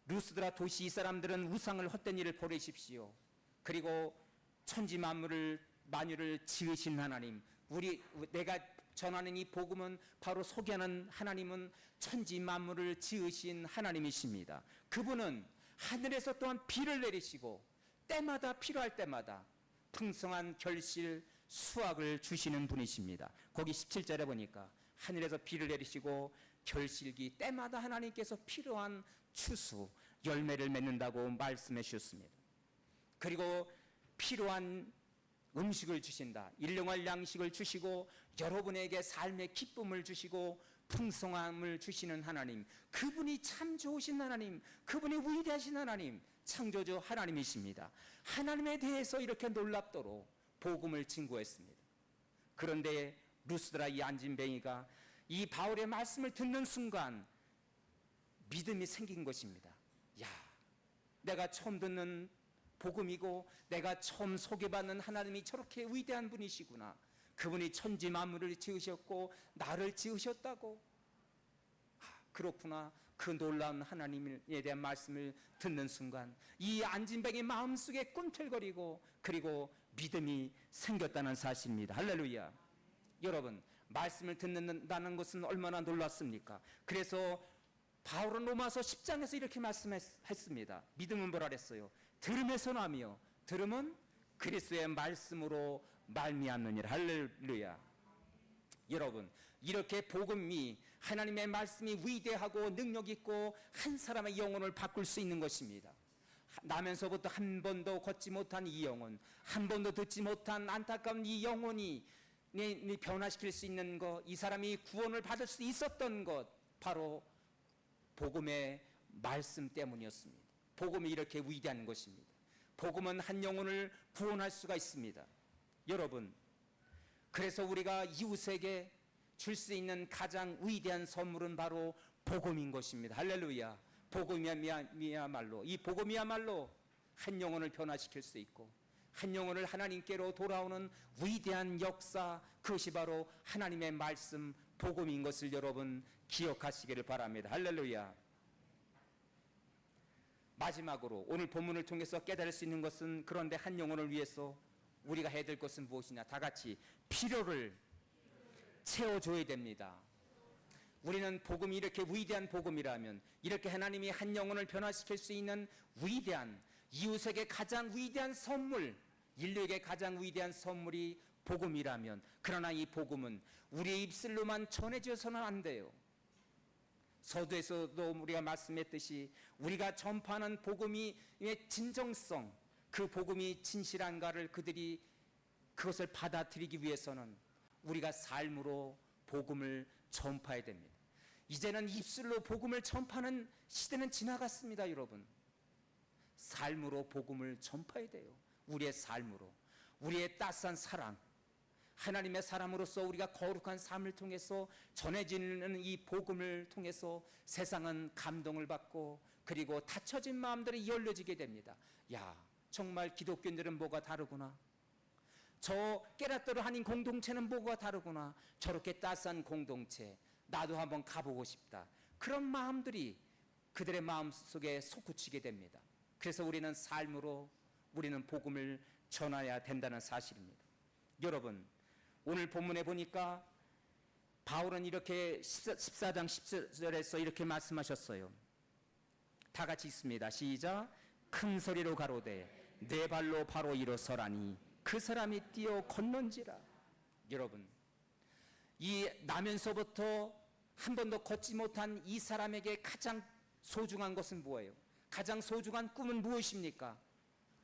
루스드라 도시 이 사람들은 우상을 헛된 일을 버리십시오. 그리고 천지 만유를 지으신 하나님, 내가 전하는 이 복음은 바로 소개하는 하나님은 천지 만물을 지으신 하나님이십니다. 그분은 하늘에서 또한 비를 내리시고 때마다 필요할 때마다 풍성한 결실 수확을 주시는 분이십니다. 거기 17절에 보니까 하늘에서 비를 내리시고 결실기 때마다 하나님께서 필요한 추수 열매를 맺는다고 말씀해 주셨습니다. 그리고 필요한 음식을 주신다. 일용할 양식을 주시고 여러분에게 삶의 기쁨을 주시고 풍성함을 주시는 하나님, 그분이 참 좋으신 하나님, 그분이 위대하신 하나님, 창조주 하나님이십니다. 하나님에 대해서 이렇게 놀랍도록 복음을 증거했습니다. 그런데 루스드라 이 안진뱅이가 이 바울의 말씀을 듣는 순간 믿음이 생긴 것입니다. 내가 처음 듣는 복음이고 내가 처음 소개받는 하나님이 저렇게 위대한 분이시구나. 그분이 천지 만물을 지으셨고 나를 지으셨다고. 그렇구나. 그 놀라운 하나님에 대한 말씀을 듣는 순간 이 안진뱅이 마음속에 꿈틀거리고 그리고 믿음이 생겼다는 사실입니다. 할렐루야. 여러분, 말씀을 듣는다는 것은 얼마나 놀랐습니까? 그래서 바울은 로마서 10장에서 이렇게 말씀했습니다. 믿음은 뭐라 그랬어요? 들음에서 나며 들음은 그리스도의 말씀으로 말미암느니라. 할렐루야. 여러분, 이렇게 복음이, 하나님의 말씀이 위대하고 능력 있고 한 사람의 영혼을 바꿀 수 있는 것입니다. 나면서부터 한 번도 걷지 못한 이 영혼, 한 번도 듣지 못한 안타까운 이 영혼이 변화시킬 수 있는 것, 이 사람이 구원을 받을 수 있었던 것, 바로 복음의 말씀 때문이었습니다. 복음이 이렇게 위대한 것입니다. 복음은 한 영혼을 구원할 수가 있습니다. 여러분, 그래서 우리가 이웃에게 줄 수 있는 가장 위대한 선물은 바로 복음인 것입니다. 할렐루야. 복음이야말로, 이 복음이야말로 한 영혼을 변화시킬 수 있고 한 영혼을 하나님께로 돌아오는 위대한 역사, 그것이 바로 하나님의 말씀 복음인 것을 여러분 기억하시기를 바랍니다. 할렐루야. 마지막으로 오늘 본문을 통해서 깨달을 수 있는 것은, 그런데 한 영혼을 위해서 우리가 해야 될 것은 무엇이냐? 다 같이 필요를 채워줘야 됩니다. 우리는 복음이 이렇게 위대한 복음이라면, 이렇게 하나님이 한 영혼을 변화시킬 수 있는 위대한, 이웃에게 가장 위대한 선물, 인류에게 가장 위대한 선물이 복음이라면, 그러나 이 복음은 우리의 입술로만 전해져서는 안 돼요. 서두에서도 우리가 말씀했듯이 우리가 전파하는 복음의 진정성, 그 복음이 진실한가를 그것을 받아들이기 위해서는 우리가 삶으로 복음을 전파해야 됩니다. 이제는 입술로 복음을 전파하는 시대는 지나갔습니다. 여러분, 삶으로 복음을 전파해야 돼요. 우리의 삶으로, 우리의 따스한 사랑, 하나님의 사람으로서 우리가 거룩한 삶을 통해서 전해지는 이 복음을 통해서 세상은 감동을 받고 그리고 닫혀진 마음들이 열려지게 됩니다. 야, 정말 기독교인들은 뭐가 다르구나. 저 깨라또르 한인 공동체는 뭐가 다르구나. 저렇게 따스한 공동체 나도 한번 가보고 싶다. 그런 마음들이 그들의 마음속에 솟구치게 됩니다. 그래서 우리는 삶으로 우리는 복음을 전해야 된다는 사실입니다. 여러분, 오늘 본문에 보니까 바울은 이렇게 14장 10절에서 이렇게 말씀하셨어요. 다 같이 읽습니다. 시작. 큰 소리로 가로되 내 발로 바로 일어서라니 그 사람이 뛰어 걷는지라. 여러분, 이 나면서부터 한 번도 걷지 못한 이 사람에게 가장 소중한 것은 뭐예요? 가장 소중한 꿈은 무엇입니까?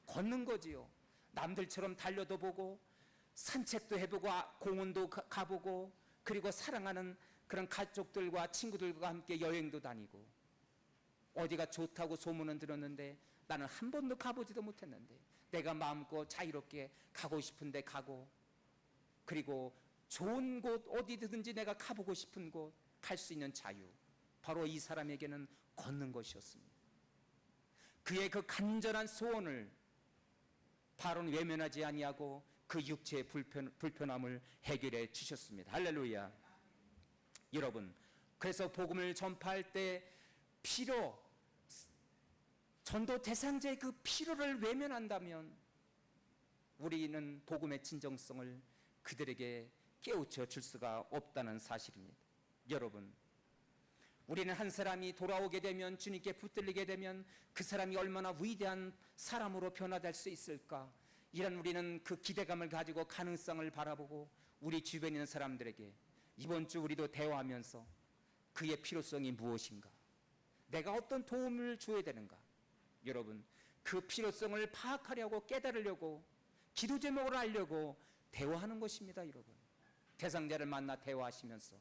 걷는 거지요. 남들처럼 달려도 보고 산책도 해보고 공원도 가보고 그리고 사랑하는 그런 가족들과 친구들과 함께 여행도 다니고 어디가 좋다고 소문은 들었는데 나는 한 번도 가보지도 못했는데 내가 마음껏 자유롭게 가고 싶은데 가고 그리고 좋은 곳 어디든지 내가 가보고 싶은 곳 갈 수 있는 자유, 바로 이 사람에게는 걷는 것이었습니다. 그의 그 간절한 소원을 바로는 외면하지 아니하고 그 육체의 불편함을 해결해 주셨습니다. 할렐루야. 여러분, 그래서 복음을 전파할 때 필요, 전도 대상자의 그 필요를 외면한다면 우리는 복음의 진정성을 그들에게 깨우쳐 줄 수가 없다는 사실입니다. 여러분, 우리는 한 사람이 돌아오게 되면, 주님께 붙들리게 되면 그 사람이 얼마나 위대한 사람으로 변화될 수 있을까, 이런 우리는 그 기대감을 가지고 가능성을 바라보고 우리 주변에 있는 사람들에게 이번 주 우리도 대화하면서 그의 필요성이 무엇인가, 내가 어떤 도움을 줘야 되는가, 여러분 그 필요성을 파악하려고, 깨달으려고, 기도 제목을 알려고 대화하는 것입니다. 여러분, 대상자를 만나 대화하시면서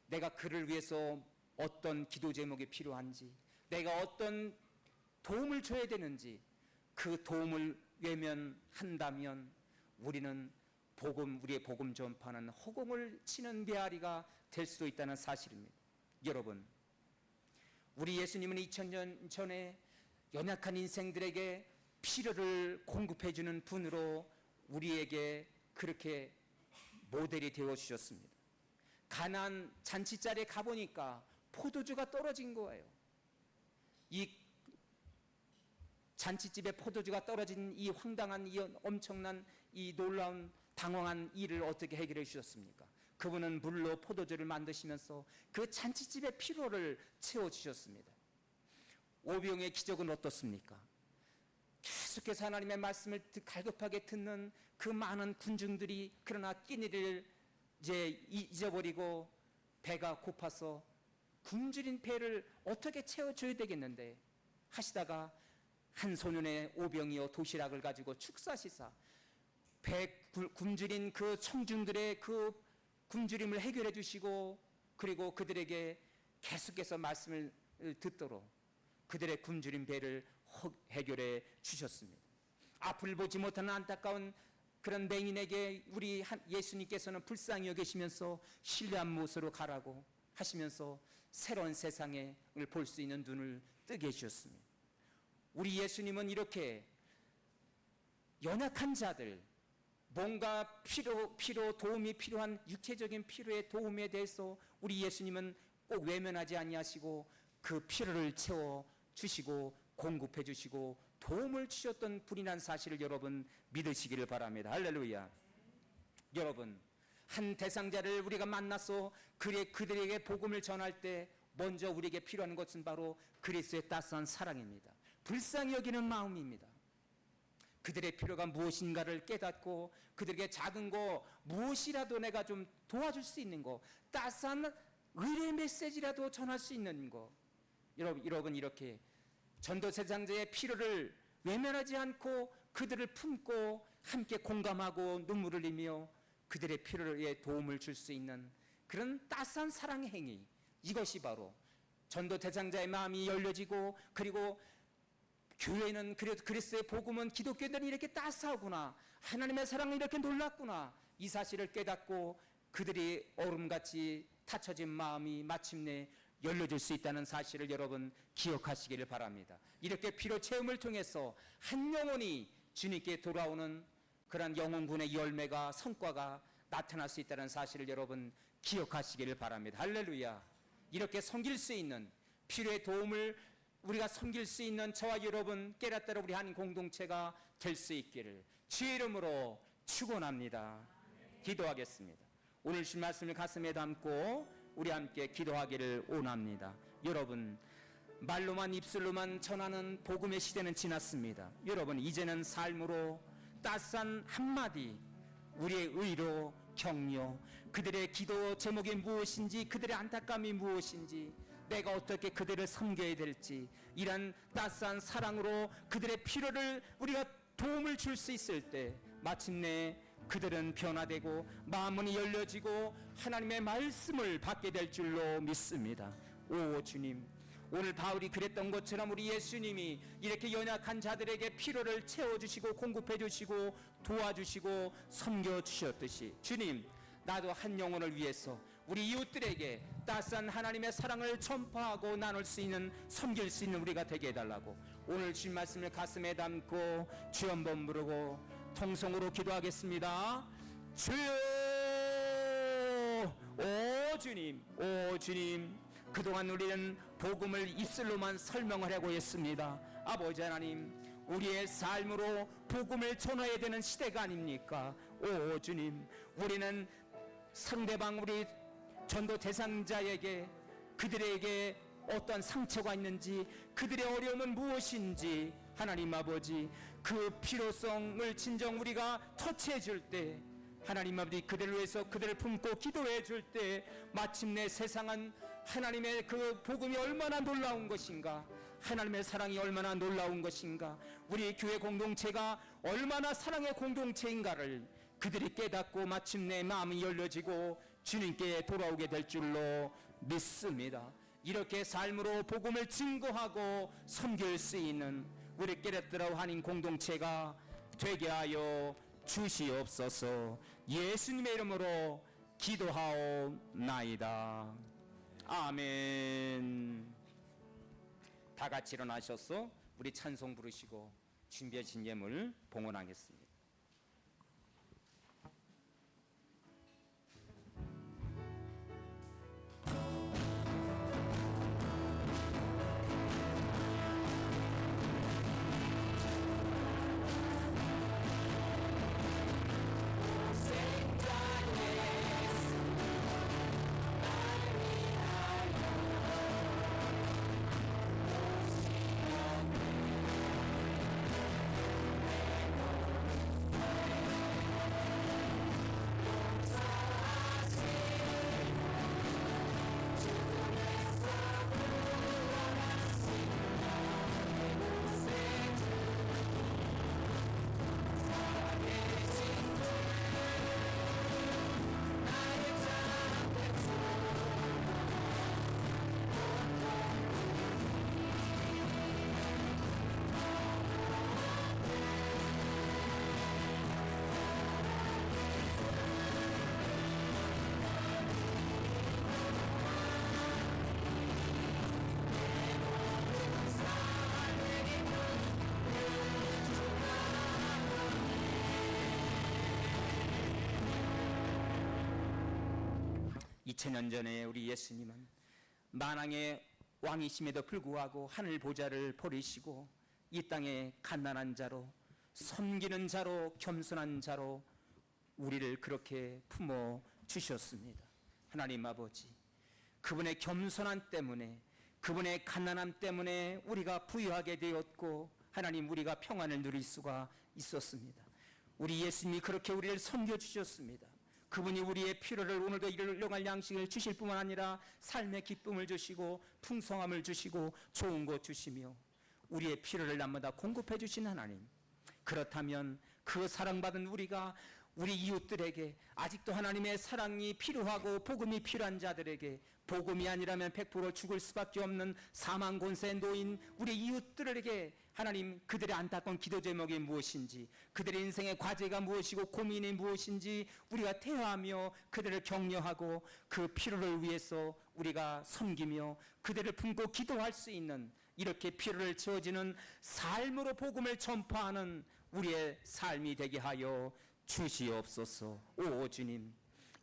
내가 그를 위해서 어떤 기도 제목이 필요한지, 내가 어떤 도움을 줘야 되는지, 그 도움을 외면한다면 우리는 우리의 복음 전파는 허공을 치는 메아리가 될 수도 있다는 사실입니다. 여러분, 우리 예수님은 2000년 전에 연약한 인생들에게 필요를 공급해 주는 분으로 우리에게 그렇게 모델이 되어 주셨습니다. 가나안 잔치자리에 가보니까 포도주가 떨어진 거예요. 이 잔치집에 포도주가 떨어진 이 황당한, 이 엄청난, 이 놀라운 당황한 일을 어떻게 해결해 주셨습니까? 그분은 물로 포도주를 만드시면서 그 잔치집의 피로를 채워주셨습니다. 오병의 기적은 어떻습니까? 계속해서 하나님의 말씀을 갈급하게 듣는 그 많은 군중들이 그러나 끼니를 이제 잊어버리고 배가 고파서 굶주린 배를 어떻게 채워줘야 되겠는데 하시다가 한 소년의 오병이어 도시락을 가지고 축사시사 굶주린 그 청중들의 그 굶주림을 해결해 주시고, 그리고 그들에게 계속해서 말씀을 듣도록 그들의 굶주린 배를 해결해 주셨습니다. 앞을 보지 못하는 안타까운 그런 맹인에게 우리 예수님께서는 불쌍히 여기시면서 신뢰한 못으로 가라고 하시면서 새로운 세상을 볼 수 있는 눈을 뜨게 해주셨습니다. 우리 예수님은 이렇게 연약한 자들, 뭔가 도움이 필요한 육체적인 필요의 도움에 대해서 우리 예수님은 꼭 외면하지 아니하시고 그 필요를 채워 주시고 공급해 주시고 도움을 주셨던 분이란 사실을 여러분 믿으시기를 바랍니다. 할렐루야. 여러분, 한 대상자를 우리가 만나서 그들에게 복음을 전할 때 먼저 우리에게 필요한 것은 바로 그리스도의 따스한 사랑입니다. 불쌍히 여기는 마음입니다. 그들의 필요가 무엇인가를 깨닫고 그들에게 작은 거 무엇이라도 내가 좀 도와줄 수 있는 거, 따스한 의뢰 메시지라도 전할 수 있는 거, 여러분 이렇게 전도 대상자의 필요를 외면하지 않고 그들을 품고 함께 공감하고 눈물을 흘리며 그들의 필요에 도움을 줄 수 있는 그런 따스한 사랑의 행위, 이것이 바로 전도 대상자의 마음이 열려지고 그리고 교회는 그리스도의 복음은 기독교인들이 이렇게 따스하구나, 하나님의 사랑은 이렇게 놀랍구나, 이 사실을 깨닫고 그들이 얼음같이 닫혀진 마음이 마침내 열려질 수 있다는 사실을 여러분 기억하시기를 바랍니다. 이렇게 피로 체험을 통해서 한 영혼이 주님께 돌아오는 그런 영혼군의 열매가, 성과가 나타날 수 있다는 사실을 여러분 기억하시기를 바랍니다. 할렐루야. 이렇게 섬길 수 있는, 필요의 도움을 우리가 섬길 수 있는 저와 여러분 깨닫다라 우리 한 공동체가 될 수 있기를 주의 이름으로 축원합니다. 기도하겠습니다. 오늘 주신 말씀을 가슴에 담고 우리 함께 기도하기를 원합니다. 여러분, 말로만 입술로만 전하는 복음의 시대는 지났습니다. 여러분, 이제는 삶으로 따스한 한마디, 우리의 의로 격려, 그들의 기도 제목이 무엇인지, 그들의 안타까움이 무엇인지, 내가 어떻게 그들을 섬겨야 될지, 이런 따스한 사랑으로 그들의 필요를 우리가 도움을 줄 수 있을 때 마침내 그들은 변화되고 마음문이 열려지고 하나님의 말씀을 받게 될 줄로 믿습니다. 오 주님, 오늘 바울이 그랬던 것처럼 우리 예수님이 이렇게 연약한 자들에게 필요를 채워주시고 공급해주시고 도와주시고 섬겨주셨듯이, 주님, 나도 한 영혼을 위해서 우리 이웃들에게 따스한 하나님의 사랑을 전파하고 나눌 수 있는, 섬길 수 있는 우리가 되게 해달라고 오늘 주신 말씀을 가슴에 담고 주여 한번 부르고 통성으로 기도하겠습니다. 주여, 오 주님, 오 주님, 그동안 우리는 복음을 입술로만 설명을 하고 있습니다. 아버지 하나님, 우리의 삶으로 복음을 전해야 되는 시대가 아닙니까? 오 주님, 우리는 상대방, 우리 전도 대상자에게, 그들에게 어떤 상처가 있는지, 그들의 어려움은 무엇인지, 하나님 아버지, 그 필요성을 진정 우리가 터치해 줄 때, 하나님 아버지, 그들을 위해서 그들을 품고 기도해 줄 때 마침내 세상은 하나님의 그 복음이 얼마나 놀라운 것인가, 하나님의 사랑이 얼마나 놀라운 것인가, 우리 교회 공동체가 얼마나 사랑의 공동체인가를 그들이 깨닫고 마침내 마음이 열려지고 주님께 돌아오게 될 줄로 믿습니다. 이렇게 삶으로 복음을 증거하고 섬길 수 있는 우리 깨닫더라 한인 공동체가 되게 하여 주시옵소서. 예수님의 이름으로 기도하옵나이다. 아멘. 다 같이 일어나셔서 우리 찬송 부르시고 준비하신 예물 봉헌하겠습니다. (2000년) 전에 우리 예수님은 만왕의 왕이심에도 불구하고 하늘 보좌를 버리시고 이 땅에 갓난한 자로, 섬기는 자로, 겸손한 자로 우리를 그렇게 품어 주셨습니다. 하나님 아버지, 그분의 겸손함 때문에, 그분의 갓난함 때문에 우리가 부유하게 되었고, 하나님, 우리가 평안을 누릴 수가 있었습니다. 우리 예수님이 그렇게 우리를 섬겨주셨습니다. 그분이 우리의 필요를, 오늘도 일용할 양식을 주실 뿐만 아니라 삶의 기쁨을 주시고 풍성함을 주시고 좋은 것 주시며 우리의 필요를 날마다 공급해 주신 하나님, 그렇다면 그 사랑받은 우리가 우리 이웃들에게 아직도 하나님의 사랑이 필요하고 복음이 필요한 자들에게 복음이 아니라면 100% 죽을 수밖에 없는 사망 권세에 놓인 우리 이웃들에게 하나님 그들의 안타까운 기도 제목이 무엇인지 그들의 인생의 과제가 무엇이고 고민이 무엇인지 우리가 대화하며 그들을 격려하고 그 필요를 위해서 우리가 섬기며 그들을 품고 기도할 수 있는 이렇게 필요를 채워지는 삶으로 복음을 전파하는 우리의 삶이 되게 하여 주시옵소서. 오 주님,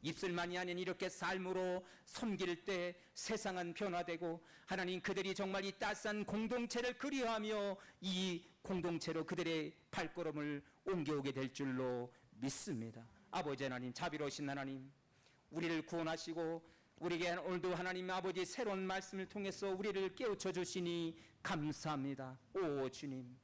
입술만이 아닌 이렇게 삶으로 섬길 때 세상은 변화되고 하나님 그들이 정말 이 따스한 공동체를 그리워하며 이 공동체로 그들의 발걸음을 옮겨오게 될 줄로 믿습니다. 아버지 하나님, 자비로우신 하나님, 우리를 구원하시고 우리에게 오늘도 하나님 아버지 새로운 말씀을 통해서 우리를 깨우쳐 주시니 감사합니다. 오 주님,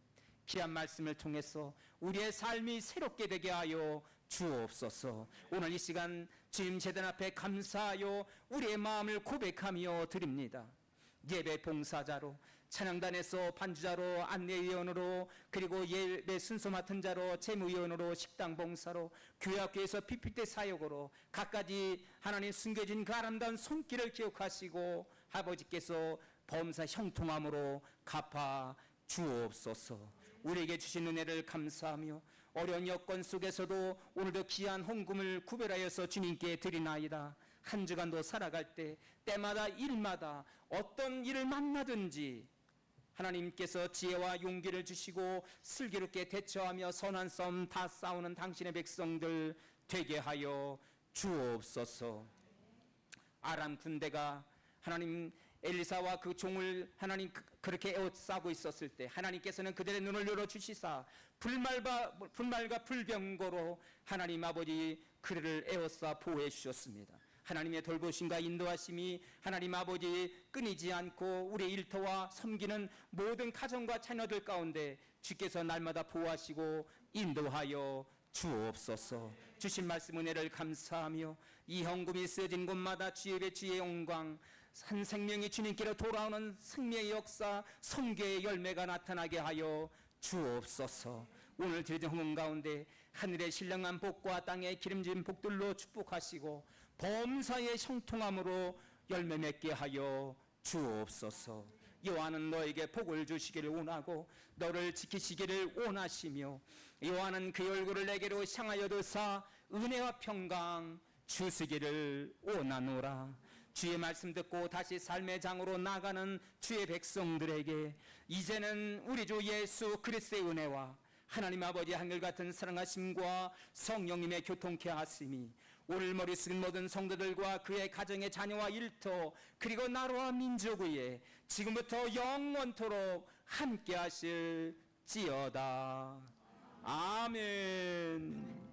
귀한 말씀을 통해서 우리의 삶이 새롭게 되게 하여 주옵소서. 오늘 이 시간 주님 제단 앞에 감사하여 우리의 마음을 고백하며 드립니다. 예배 봉사자로, 찬양단에서 반주자로, 안내위원으로, 그리고 예배 순서 맡은 자로, 재무위원으로, 식당 봉사로, 교회학교에서 PPT 사역으로 각가지 하나님 숨겨진 그 아름다운 손길을 기억하시고 아버지께서 범사 형통함으로 갚아 주옵소서. 우리에게 주신 은혜를 감사하며 어려운 여건 속에서도 오늘도 귀한 헌금을 구별하여서 주님께 드리나이다. 한 주간도 살아갈 때 때마다 일마다 어떤 일을 만나든지 하나님께서 지혜와 용기를 주시고 슬기롭게 대처하며 선한 싸움 다 싸우는 당신의 백성들 되게 하여 주옵소서. 아람 군대가 하나님 엘리사와 그 종을 하나님 그렇게 에워싸고 있었을 때 하나님께서는 그들의 눈을 열어주시사 불말과 불병거로 하나님 아버지 그들을 에워싸 보호해 주셨습니다. 하나님의 돌보심과 인도하심이 하나님 아버지 끊이지 않고 우리의 일터와 섬기는 모든 가정과 자녀들 가운데 주께서 날마다 보호하시고 인도하여 주옵소서. 주신 말씀 은혜를 감사하며 이 헌금이 쓰여진 곳마다 주의 예배 주의 영광 한 생명이 주님께로 돌아오는 생명의 역사 성교의 열매가 나타나게 하여 주옵소서. 오늘 드린 헌금 가운데 하늘의 신령한 복과 땅의 기름진 복들로 축복하시고 범사의 형통함으로 열매 맺게 하여 주옵소서. 여호와는 너에게 복을 주시기를 원하고 너를 지키시기를 원하시며 여호와는 그 얼굴을 내게로 향하여 드사 은혜와 평강 주시기를 원하노라. 주의 말씀 듣고 다시 삶의 장으로 나가는 주의 백성들에게 이제는 우리 주 예수 그리스도의 은혜와 하나님 아버지 한결같은 사랑하심과 성령님의 교통케 하심이 오늘 머리 숙인 모든 성도들과 그의 가정의 자녀와 일터 그리고 나라와 민족 위에 지금부터 영원토록 함께 하실지어다. 아멘.